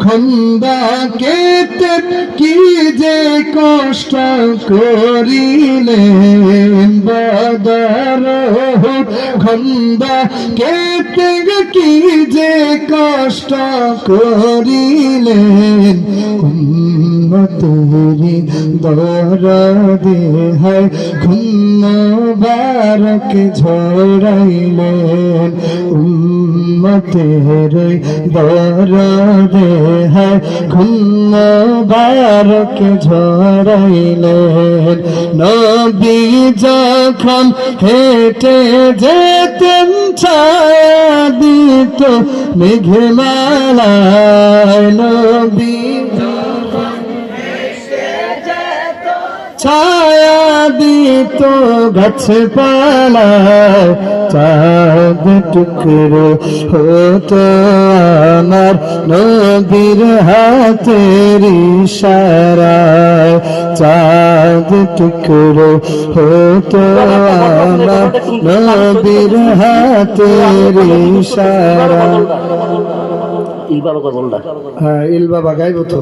খন্দা কেতে কি যে কষ্ট করিলেন বদর খন্দা কেতে কি যে কষ্ট করিলেন উম্মতেরি দরদে হয় খুন বারক ঝরাইলেন উম্মতের দরদে হয় খুন বারক ঝরাইলেন নবী যখন হেঁটে যেতেন ছায়া দিত মেঘমালায় নবী ছায়া দিত গাছপালায় চাঁদ টুকরো হতো আমার নবীর হাতের ইশারায় চাঁদ টুকরো হতো আমার নবীর হাতের ইশারায়। হ্যাঁ ইল বাবা গাইব তো।